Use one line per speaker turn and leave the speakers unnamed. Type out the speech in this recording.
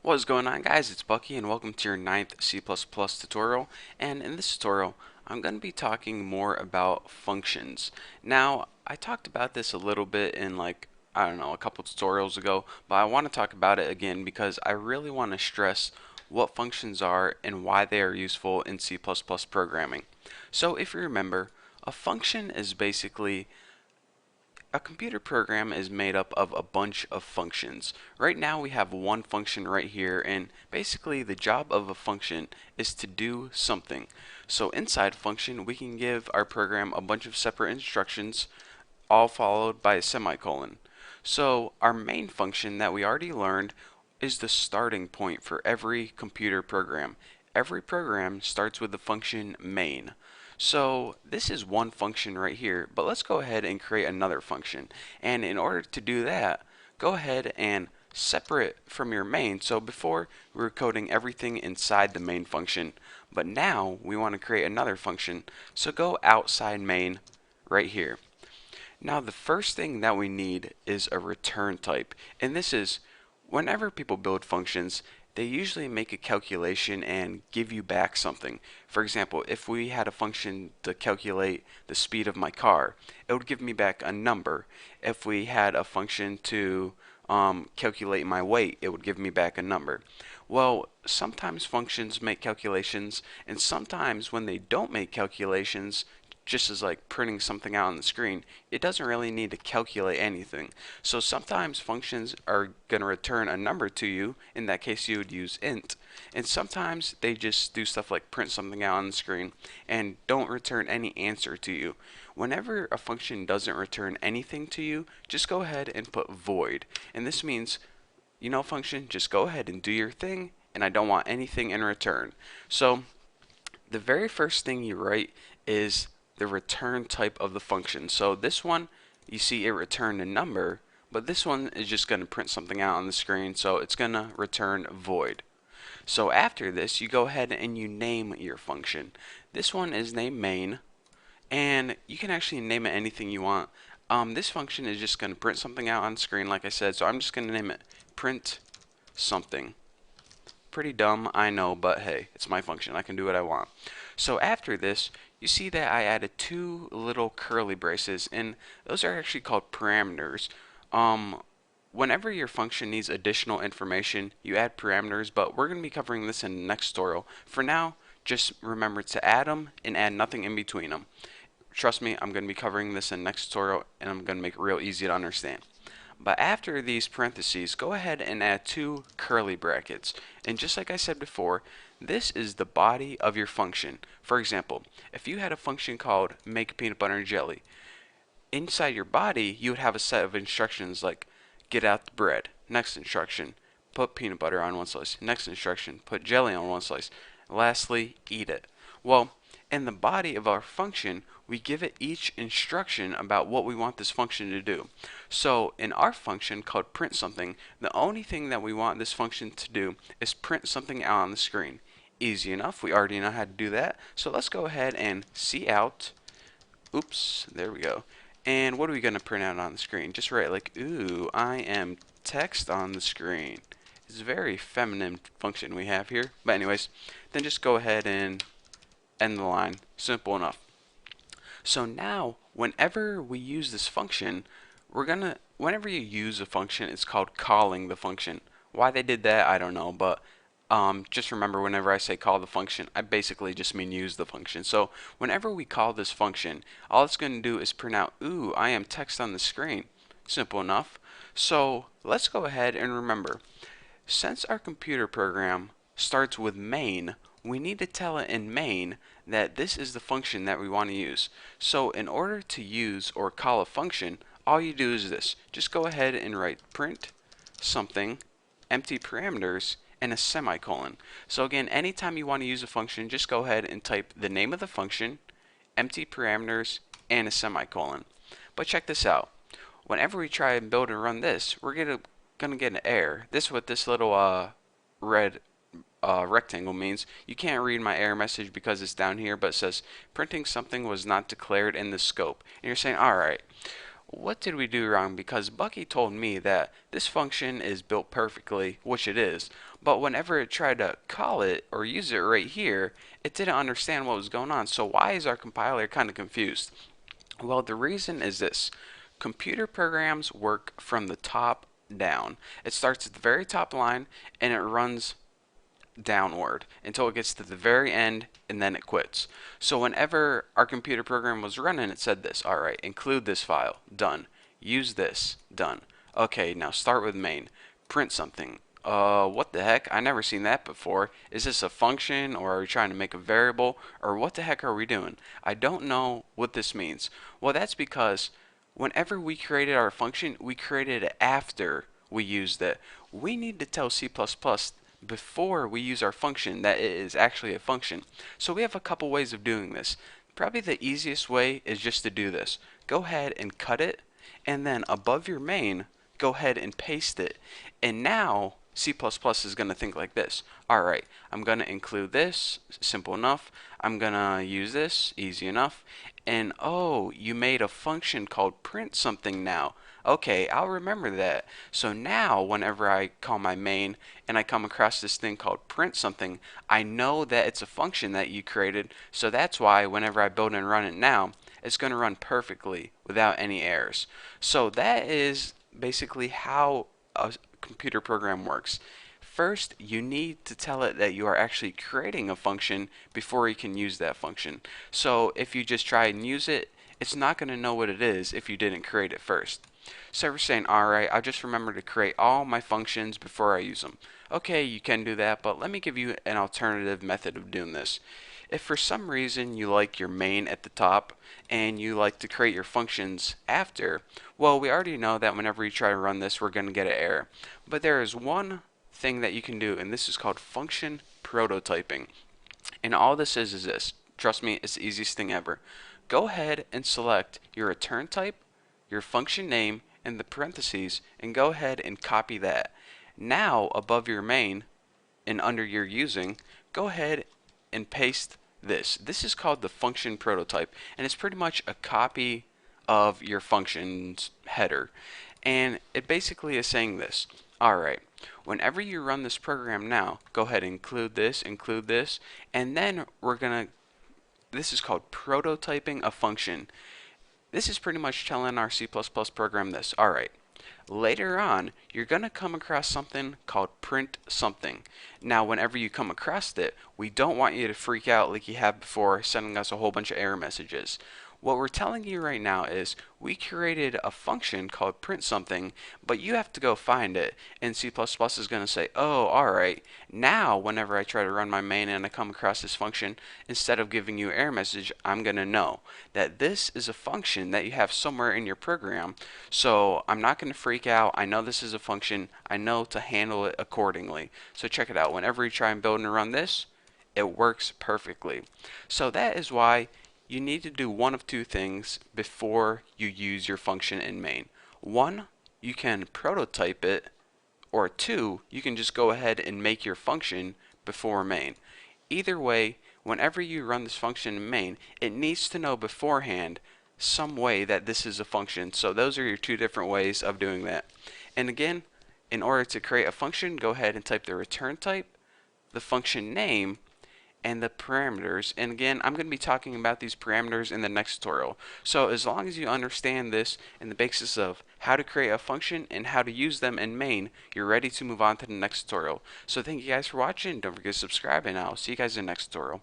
What is going on, guys? It's Bucky and welcome to your ninth C++ tutorial. And in this tutorial I'm going to be talking more about functions. Now, I talked about this a little bit in I don't know, a couple tutorials ago, but I want to talk about it again because I really want to stress what functions are and why they are useful in C++ programming. So if you remember, a function is basically a computer program is made up of a bunch of functions. Right now we have one function right here, and basically the job of a function is to do something. So inside a function we can give our program a bunch of separate instructions, all followed by a semicolon. So our main function that we already learned is the starting point for every computer program. Every program starts with the function main. So this is one function right here, but let's go ahead and create another function. And in order to do that, go ahead and separate from your main. So before we were coding everything inside the main function, but now we want to create another function. So go outside main right here. Now the first thing that we need is a return type, and this is whenever people build functions, they usually make a calculation and give you back something. For example, if we had a function to calculate the speed of my car, it would give me back a number. If we had a function to calculate my weight, it would give me back a number. Well, sometimes functions make calculations, and sometimes when they don't make calculations, just as like printing something out on the screen, it doesn't really need to calculate anything. So sometimes functions are going to return a number to you. In that case, you would use int. And sometimes they just do stuff like print something out on the screen and don't return any answer to you. Whenever a function doesn't return anything to you, just go ahead and put void. And this means, function, just go ahead and do your thing, and I don't want anything in return. So the very first thing you write is the return type of the function. So this one, you see it returned a number, but this one is just going to print something out on the screen, so it's going to return void. So after this, you go ahead and you name your function. This one is named main, and you can actually name it anything you want. This function is just going to print something out on screen, like I said, so I'm just going to name it print something. Pretty dumb, I know, but hey, it's my function. I can do what I want. So after this, you see that I added two little curly braces, and those are actually called parameters. Whenever your function needs additional information, you add parameters, but we're going to be covering this in the next tutorial. For now, just remember to add them and add nothing in between them. Trust me, I'm going to be covering this in the next tutorial, and I'm going to make it real easy to understand. But after these parentheses, go ahead and add two curly brackets. And just like I said before, this is the body of your function. For example, if you had a function called make peanut butter and jelly, inside your body you would have a set of instructions like get out the bread, next instruction, put peanut butter on one slice, next instruction, put jelly on one slice, lastly, eat it. Well, in the body of our function, we give it each instruction about what we want this function to do. So in our function called print something, the only thing that we want this function to do is print something out on the screen. Easy enough, we already know how to do that. So let's go ahead and cout. Oops, there we go. And what are we going to print out on the screen? Just write like, ooh, I am text on the screen. It's a very feminine function we have here. But anyways, then just go ahead and end the line. Simple enough. So now, whenever we use this function, whenever you use a function, it's called calling the function. Why they did that, I don't know, but just remember whenever I say call the function, I basically just mean use the function. So whenever we call this function, all it's going to do is print out, ooh, I am text on the screen. Simple enough. So let's go ahead and remember, since our computer program starts with main, we need to tell it in main that this is the function that we want to use. So in order to use or call a function, all you do is this. Just go ahead and write print something, empty parameters, and a semicolon. So again, anytime you want to use a function, just go ahead and type the name of the function, empty parameters, and a semicolon. But check this out. Whenever we try and build and run this, we're gonna get an error. This is what this little red rectangle means. You can't read my error message because it's down here, but it says printing something was not declared in the scope. And you're saying, alright, what did we do wrong? Because Bucky told me that this function is built perfectly, which it is, but whenever it tried to call it or use it right here, it didn't understand what was going on. So why is our compiler kind of confused? Well, the reason is this. Computer programs work from the top down. It starts at the very top line and it runs downward until it gets to the very end and then it quits. So whenever our computer program was running, it said this: alright, include this file, done. Use this, done. Okay, now start with main. Print something. What the heck? I never seen that before. Is this a function, or are we trying to make a variable, or what the heck are we doing? I don't know what this means. Well, that's because whenever we created our function, we created it after we used it. We need to tell C++ before we use our function that it is actually a function. So we have a couple ways of doing this. Probably the easiest way is just to do this. Go ahead and cut it, and then above your main, go ahead and paste it. And now C++ is going to think like this. Alright, I'm going to include this, simple enough. I'm going to use this, easy enough. And oh, you made a function called print something now. Okay, I'll remember that. So now whenever I call my main and I come across this thing called print something, I know that it's a function that you created. So that's why whenever I build and run it now, it's going to run perfectly without any errors. So that is basically how a computer program works. First, you need to tell it that you are actually creating a function before you can use that function. So if you just try and use it, it's not going to know what it is if you didn't create it first. So we're saying, alright, I'll just remember to create all my functions before I use them. Okay, you can do that, but let me give you an alternative method of doing this. If for some reason you like your main at the top and you like to create your functions after, well, we already know that whenever you try to run this, we're going to get an error. But there is one thing that you can do, and this is called function prototyping. And all this is this. Trust me, it's the easiest thing ever. Go ahead and select your return type, your function name, and the parentheses, and go ahead and copy that. Now, above your main and under your using, go ahead and paste this. This is called the function prototype, and it's pretty much a copy of your function's header. And it basically is saying this. Alright, whenever you run this program now, go ahead and include this, and then we're going to, this is called prototyping a function. This is pretty much telling our C++ program this. Alright, later on, you're going to come across something called print something. Now, whenever you come across it, we don't want you to freak out like you have before, sending us a whole bunch of error messages. What we're telling you right now is we created a function called print something, but you have to go find it. And C++ is going to say, oh, alright, now whenever I try to run my main and I come across this function, instead of giving you an error message, I'm going to know that this is a function that you have somewhere in your program. So I'm not going to freak out. I know this is a function. I know to handle it accordingly. So check it out. Whenever you try and build and run this, it works perfectly. So that is why you need to do one of two things before you use your function in main. One, you can prototype it, or two, you can just go ahead and make your function before main. Either way, whenever you run this function in main, it needs to know beforehand some way that this is a function. So those are your two different ways of doing that. And again, in order to create a function, go ahead and type the return type, the function name, and the parameters. And again, I'm going to be talking about these parameters in the next tutorial. So as long as you understand this and the basis of how to create a function and how to use them in main, you're ready to move on to the next tutorial. So thank you guys for watching. Don't forget to subscribe, and I'll see you guys in the next tutorial.